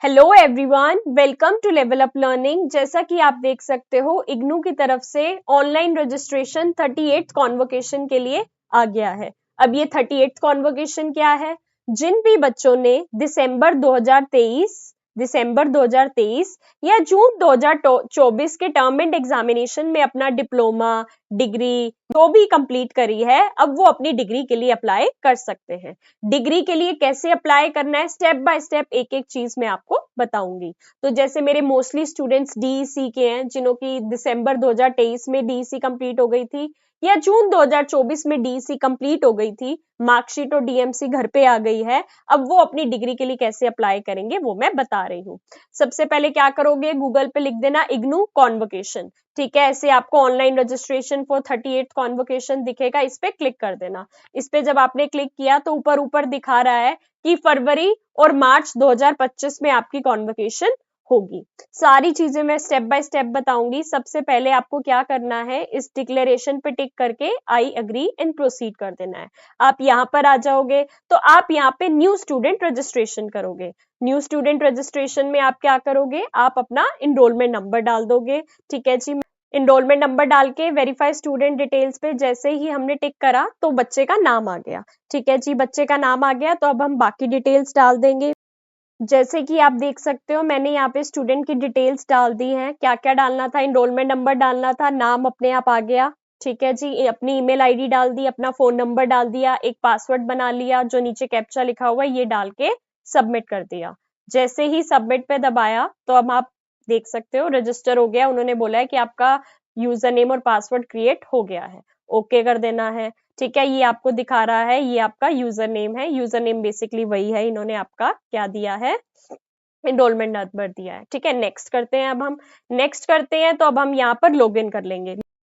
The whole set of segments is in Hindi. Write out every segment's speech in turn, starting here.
Hello everyone, welcome to level up learning. जैसा कि आप देख सकते हो, इग्नू की तरफ से ऑनलाइन रजिस्ट्रेशन 38th कॉन्वोकेशन के लिए आ गया है। अब ये 38th कॉन्वोकेशन क्या है? जिन भी बच्चों ने दिसंबर 2023 या जून 2024 के टर्म एंड एग्जामिनेशन में अपना डिप्लोमा, डिग्री जो भी कंप्लीट करी है, अब वो अपनी डिग्री के लिए अप्लाई कर सकते हैं। डिग्री के लिए कैसे अप्लाई करना है, स्टेप बाय स्टेप एक एक चीज मैं आपको बताऊंगी। तो जैसे मेरे मोस्टली स्टूडेंट्स डीईसी के हैं, जिन्हों की दिसंबर 2023 में डीईसी कंप्लीट हो गई थी या जून 2024 में डीईसी कंप्लीट हो गई थी, मार्कशीट और डीएमसी घर पे आ गई है, अब वो अपनी डिग्री के लिए कैसे अप्लाई करेंगे वो मैं बता रही हूँ। सबसे पहले क्या करोगे, गूगल पे लिख देना इग्नू कॉन्वोकेशन। ठीक है, ऐसे आपको online registration for 38th convocation दिखेगा, इस पे क्लिक कर देना। इस पे जब आपने क्लिक किया तो ऊपर ऊपर दिखा रहा है कि फरवरी और मार्च 2025 में आपकी कॉन्वोकेशन होगी। सारी चीजें मैं स्टेप बाय स्टेप बताऊंगी। सबसे पहले आपको क्या करना है, इस डिक्लेरेशन पे टिक करके आई एग्री एंड प्रोसीड कर देना है। आप यहाँ पर आ जाओगे तो आप यहाँ पे न्यू स्टूडेंट रजिस्ट्रेशन करोगे। न्यू स्टूडेंट रजिस्ट्रेशन में आप क्या करोगे, आप अपना इनरोलमेंट नंबर डाल दोगे। ठीक है जी, इनरोलमेंट नंबर डाल के वेरीफाई स्टूडेंट डिटेल्स पे जैसे ही हमने टिक करा तो बच्चे का नाम आ गया। ठीक है जी, बच्चे का नाम आ गया तो अब हम बाकी डिटेल्स डाल देंगे। जैसे कि आप देख सकते हो, मैंने यहाँ पे स्टूडेंट की डिटेल्स डाल दी हैं। क्या क्या डालना था, इनरोलमेंट नंबर डालना था, नाम अपने आप आ गया। ठीक है जी, अपनी ईमेल आईडी डाल दी, अपना फोन नंबर डाल दिया, एक पासवर्ड बना लिया, जो नीचे कैप्चा लिखा हुआ है ये डाल के सबमिट कर दिया। जैसे ही सबमिट पे दबाया तो अब आप देख सकते हो रजिस्टर हो गया। उन्होंने बोला है कि आपका यूजर नेम और पासवर्ड क्रिएट हो गया है, ओके कर देना है। ठीक है, ये आपको दिखा रहा है, ये आपका यूजर नेम है। यूजर नेम बेसिकली वही है, इन्होंने आपका क्या दिया है, एनरोलमेंट नंबर दिया है। ठीक है, नेक्स्ट करते हैं। अब हम नेक्स्ट करते हैं तो अब हम यहाँ पर लॉगिन कर लेंगे।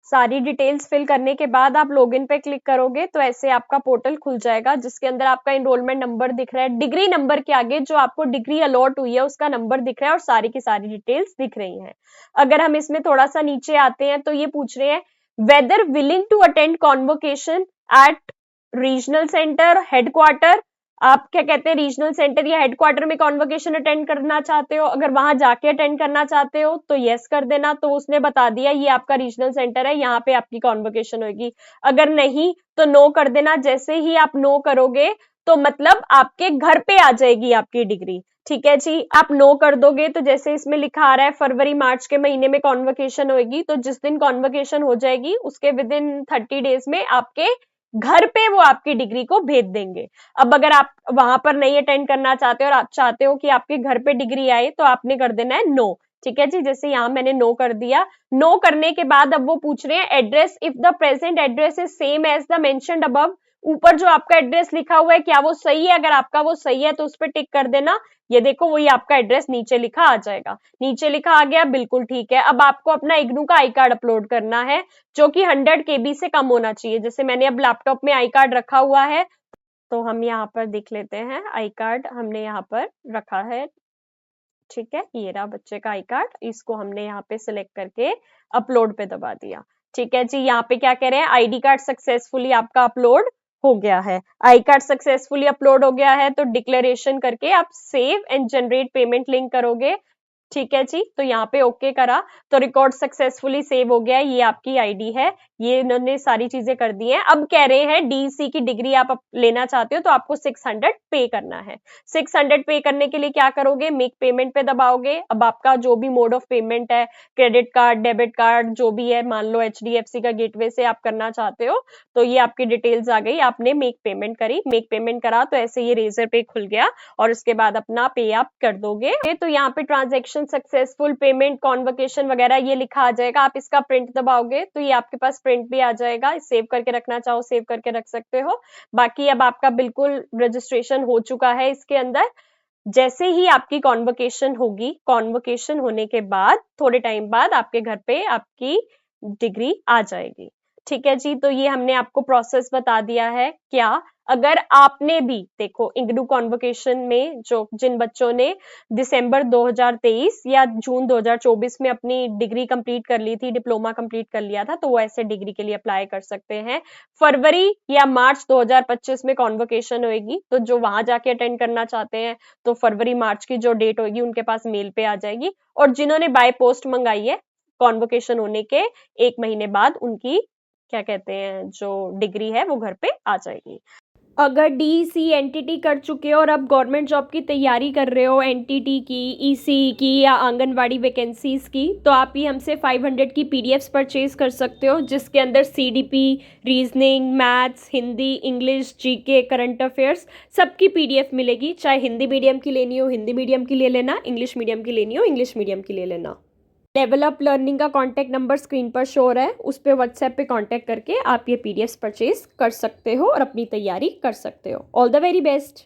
सारी डिटेल्स फिल करने के बाद आप लॉगिन पे क्लिक करोगे तो ऐसे आपका पोर्टल खुल जाएगा, जिसके अंदर आपका एनरोलमेंट नंबर दिख रहा है। डिग्री नंबर के आगे जो आपको डिग्री अलॉट हुई है उसका नंबर दिख रहा है और सारी की सारी डिटेल्स दिख रही हैं। अगर हम इसमें थोड़ा सा नीचे आते हैं तो ये पूछ रहे हैं whether willing to attend convocation at regional centre headquarter. आप क्या कहते हैं, रीजनल सेंटर या हेडक्वार्टर में कॉन्वोकेशन अटेंड करना चाहते हो? अगर वहां जाके अटेंड करना चाहते हो तो यस कर देना। तो उसने बता दिया ये आपका रीजनल सेंटर है, यहाँ पे आपकी कॉन्वोकेशन होगी। अगर नहीं तो नो कर देना। जैसे ही आप नो करोगे तो मतलब आपके घर पे आ जाएगी आपकी डिग्री। ठीक है जी, आप नो कर दोगे तो जैसे इसमें लिखा आ रहा है फरवरी मार्च के महीने में कॉन्वोकेशन होगी, तो जिस दिन कॉन्वोकेशन हो जाएगी उसके विद इन 30 डेज में आपके घर पे वो आपकी डिग्री को भेज देंगे। अब अगर आप वहां पर नहीं अटेंड करना चाहते और आप चाहते हो कि आपके घर पे डिग्री आए तो आपने कर देना है नो। ठीक है जी, जैसे यहाँ मैंने नो कर दिया। नो करने के बाद अब वो पूछ रहे हैं address, if the present address is same as the mentioned above. ऊपर जो आपका एड्रेस लिखा हुआ है क्या वो सही है? अगर आपका वो सही है तो उस पर टिक कर देना। ये देखो वही आपका एड्रेस नीचे लिखा आ जाएगा। नीचे लिखा आ गया, बिल्कुल ठीक है। अब आपको अपना इग्नू का आई कार्ड अपलोड करना है, जो कि 100 KB से कम होना चाहिए। जैसे मैंने अब लैपटॉप में आई कार्ड रखा हुआ है तो हम यहाँ पर देख लेते हैं, आई कार्ड हमने यहाँ पर रखा है। ठीक है, ये रहा बच्चे का आई कार्ड, इसको हमने यहाँ पे सिलेक्ट करके अपलोड पे दबा दिया। ठीक है जी, यहाँ पे क्या कह रहे हैं, आईडी कार्ड सक्सेसफुली आपका अपलोड हो गया है। आई कार्ड सक्सेसफुली अपलोड हो गया है तो डिक्लेरेशन करके आप save and generate payment link करोगे। ठीक है जी, तो यहाँ पे ओके करा तो रिकॉर्ड सक्सेसफुली सेव हो गया। ये आपकी आईडी है, ये इन्होंने सारी चीजें कर दी हैं। अब कह रहे हैं डीसी की डिग्री आप लेना चाहते हो तो आपको 600 पे करना है। 600 पे करने के लिए क्या करोगे, मेक पेमेंट पे दबाओगे। अब आपका जो भी मोड ऑफ पेमेंट है, क्रेडिट कार्ड, डेबिट कार्ड, जो भी है, मान लो HDFC का गेटवे से आप करना चाहते हो तो ये आपकी डिटेल्स आ गई। आपने मेक पेमेंट करी, मेक पेमेंट करा तो ऐसे ये रेजर पे खुल गया और उसके बाद अपना पे आप कर दोगे। तो यहाँ पे ट्रांजेक्शन सक्सेसफुल, पेमेंट, कॉन्वोकेशन वगैरह ये लिखा आ जाएगा। आप इसका प्रिंट दबाओगे तो ये आपके पास प्रिंट भी आ जाएगा। सेव करके रखना चाहो सेव करके रख सकते हो। बाकी अब आपका बिल्कुल रजिस्ट्रेशन हो चुका है इसके अंदर। जैसे ही आपकी कॉन्वोकेशन होगी, कॉन्वोकेशन होने के बाद थोड़े टाइम बाद आपके घर पे आपकी डिग्री आ जाएगी। ठीक है जी, तो ये हमने आपको प्रोसेस बता दिया है। क्या अगर आपने भी देखो इग्नू कॉन्वोकेशन में जो जिन बच्चों ने दिसंबर 2023 या जून 2024 में अपनी डिग्री कंप्लीट कर ली थी, डिप्लोमा कंप्लीट कर लिया था, तो वो ऐसे डिग्री के लिए अप्लाई कर सकते हैं। फरवरी या मार्च 2025 में कॉन्वोकेशन होगी, तो जो वहां जाके अटेंड करना चाहते हैं तो फरवरी मार्च की जो डेट होगी उनके पास मेल पे आ जाएगी। और जिन्होंने बाय पोस्ट मंगाई है, कॉन्वोकेशन होने के 1 महीने बाद उनकी क्या कहते हैं जो डिग्री है वो घर पे आ जाएगी। अगर डीईसी एनटीटी कर चुके हो और अब गवर्नमेंट जॉब की तैयारी कर रहे हो, एनटीटी की, ईसी की या आंगनवाड़ी वैकेंसीज की, तो आप ये हमसे 500 की पीडीएफ्स परचेज कर सकते हो, जिसके अंदर CDP, reasoning, maths, Hindi, English, GK, current affairs सबकी पीडीएफ मिलेगी। चाहे हिंदी मीडियम की लेनी हो हिंदी मीडियम की ले लेना, इंग्लिश मीडियम की लेनी हो इंग्लिश मीडियम की ले लेना। डेवलप लर्निंग का कॉन्टैक्ट नंबर स्क्रीन पर शो हो रहा है, उस पर व्हाट्सएप पे कॉन्टैक्ट करके आप ये पीडीएफ परचेज कर सकते हो और अपनी तैयारी कर सकते हो। All the very best.